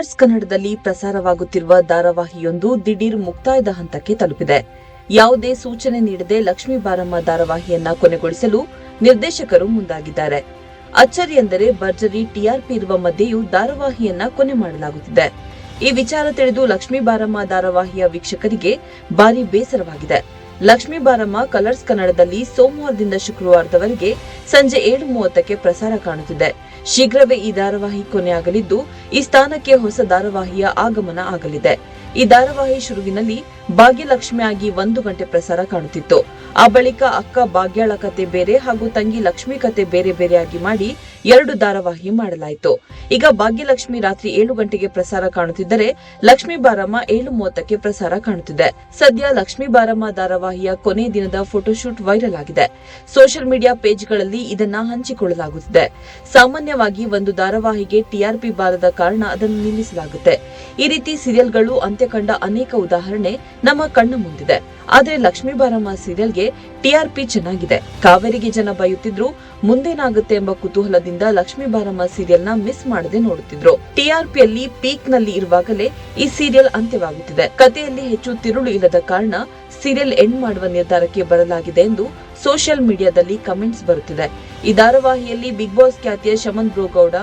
Colours ಕನ್ನಡದಲ್ಲಿ ಪ್ರಸಾರವಾಗುತ್ತಿರುವ ಧಾರಾವಾಹಿಯೊಂದು ದಿಢೀರ್ ಮುಕ್ತಾಯದ ಹಂತಕ್ಕೆ ತಲುಪಿದೆ. ಯಾವುದೇ ಸೂಚನೆ ನೀಡದೆ ಲಕ್ಷ್ಮೀ ಬಾರಮ್ಮ ಧಾರಾವಾಹಿಯನ್ನ ಕೊನೆಗೊಳಿಸಲು ನಿರ್ದೇಶಕರು ಮುಂದಾಗಿದ್ದಾರೆ. ಅಚ್ಚರಿ ಎಂದರೆ ಭರ್ಜರಿ ಟಿಆರ್ಪಿ ಇರುವ ಮಧ್ಯೆಯೂ ಧಾರಾವಾಹಿಯನ್ನ ಕೊನೆ ಮಾಡಲಾಗುತ್ತಿದೆ. ಈ ವಿಚಾರ ತಿಳಿದು ಲಕ್ಷ್ಮೀ ಬಾರಮ್ಮ ಧಾರಾವಾಹಿಯ ವೀಕ್ಷಕರಿಗೆ ಭಾರಿ ಬೇಸರವಾಗಿದೆ. ಲಕ್ಷ್ಮೀ ಬಾರಮ್ಮ ಕಲರ್ಸ್ ಕನ್ನಡದಲ್ಲಿ ಸೋಮವಾರದಿಂದ ಶುಕ್ರವಾರದವರೆಗೆ ಸಂಜೆ 7:30ಕ್ಕೆ ಪ್ರಸಾರ ಕಾಣುತ್ತಿದೆ. ಶೀಘ್ರವೇ ಈ ಧಾರಾವಾಹಿ ಕೊನೆಯಾಗಲಿದ್ದು, ಈ ಸ್ಥಾನಕ್ಕೆ ಹೊಸ ಧಾರಾವಾಹಿಯ ಆಗಮನ ಆಗಲಿದೆ. ಈ ಧಾರಾವಾಹಿ ಶುರುವಿನಲ್ಲಿ ಭಾಗ್ಯಲಕ್ಷ್ಮಿ ಆಗಿ 1 ಗಂಟೆ ಪ್ರಸಾರ ಕಾಣುತ್ತಿತ್ತು. ಆ ಬಳಿಕ ಅಕ್ಕ ಭಾಗ್ಯಾಳ ಕತೆ ಬೇರೆ ಹಾಗೂ ತಂಗಿ ಲಕ್ಷ್ಮಿ ಕತೆ ಬೇರೆ ಬೇರೆಯಾಗಿ ಮಾಡಿ 2 ಧಾರಾವಾಹಿ ಮಾಡಲಾಯಿತು. ಈಗ ಭಾಗ್ಯಲಕ್ಷ್ಮಿ ರಾತ್ರಿ 7 ಗಂಟೆಗೆ ಪ್ರಸಾರ ಕಾಣುತ್ತಿದ್ದರೆ, ಲಕ್ಷ್ಮೀ ಬಾರಮ್ಮ 7:30ಕ್ಕೆ ಪ್ರಸಾರ ಕಾಣುತ್ತಿದೆ. ಸದ್ಯ ಲಕ್ಷ್ಮೀ ಬಾರಮ್ಮ ಧಾರಾವಾಹಿಯ ಕೊನೆ ದಿನದ ಫೋಟೋಶೂಟ್ ವೈರಲ್ ಆಗಿದೆ. ಸೋಷಿಯಲ್ ಮೀಡಿಯಾ ಪೇಜ್ಗಳಲ್ಲಿ ಇದನ್ನ ಹಂಚಿಕೊಳ್ಳಲಾಗುತ್ತಿದೆ. ಸಾಮಾನ್ಯವಾಗಿ ಒಂದು ಧಾರಾವಾಹಿಗೆ ಟಿಆರ್ಪಿ ಬಾರದ ಕಾರಣ ಅದನ್ನು ನಿಲ್ಲಿಸಲಾಗುತ್ತೆ. ಈ ರೀತಿ ಸೀರಿಯಲ್ಗಳು ಅಂತ್ಯ ಕಂಡ ಅನೇಕ ಉದಾಹರಣೆ ನಮ್ಮ ಕಣ್ಣ ಮುಂದಿದೆ. ಆದರೆ ಲಕ್ಷ್ಮೀ ಬಾರಮ್ಮ ಸೀರಿಯಲ್ಗೆ ಟಿಆರ್ಪಿ ಚೆನ್ನಾಗಿದೆ. ಕಾವೇರಿಗೆ ಜನ ಬೈಯುತ್ತಿದ್ರು, ಮುಂದೇನಾಗುತ್ತೆ ಎಂಬ ಕುತೂಹಲದಿಂದ ಲಕ್ಷ್ಮೀ ಬಾರಮ್ಮ ಸೀರಿಯಲ್ನ ಮಿಸ್ ಮಾಡದೆ ನೋಡುತ್ತಿದ್ರು. ಟಿಆರ್ಪಿಯಲ್ಲಿ ಪೀಕ್ ನಲ್ಲಿ ಇರುವಾಗಲೇ ಈ ಸೀರಿಯಲ್ ಅಂತ್ಯವಾಗುತ್ತಿದೆ. ಕಥೆಯಲ್ಲಿ ಹೆಚ್ಚು ತಿರುಳು ಇಲ್ಲದ ಕಾರಣ ಸೀರಿಯಲ್ ಎಂಡ್ ಮಾಡುವ ನಿರ್ಧಾರಕ್ಕೆ ಬರಲಾಗಿದೆ ಎಂದು ಸೋಷಿಯಲ್ ಮೀಡಿಯಾದಲ್ಲಿ ಕಮೆಂಟ್ಸ್ ಬರುತ್ತಿದೆ. ಈ ಧಾರಾವಾಹಿಯಲ್ಲಿ ಬಿಗ್ ಬಾಸ್ ಖ್ಯಾತಿಯ ಶಮನ್ ಬ್ರೋಗೌಡ,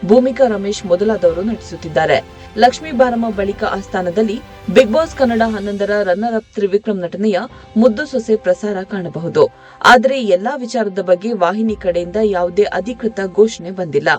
ಭೂಮಿಕಾ ರಮೇಶ್ ಮೊದಲಾದವರು ನಟಿಸುತ್ತಿದ್ದಾರೆ. ಲಕ್ಷ್ಮೀ ಬಾರಮ್ಮ ಬಳಿಕ ಆ ಸ್ಥಾನದಲ್ಲಿ ಬಿಗ್ ಬಾಸ್ ಕನ್ನಡ 11ರ ರನ್ನರ್ ಅಪ್ ತ್ರಿವಿಕ್ರಮ್ ನಟನೆಯ ಮುದ್ದು ಸೊಸೆ ಪ್ರಸಾರ ಕಾಣಬಹುದು. ಆದರೆ ಎಲ್ಲಾ ವಿಚಾರದ ಬಗ್ಗೆ ವಾಹಿನಿ ಕಡೆಯಿಂದ ಯಾವುದೇ ಅಧಿಕೃತ ಘೋಷಣೆ ಬಂದಿಲ್ಲ.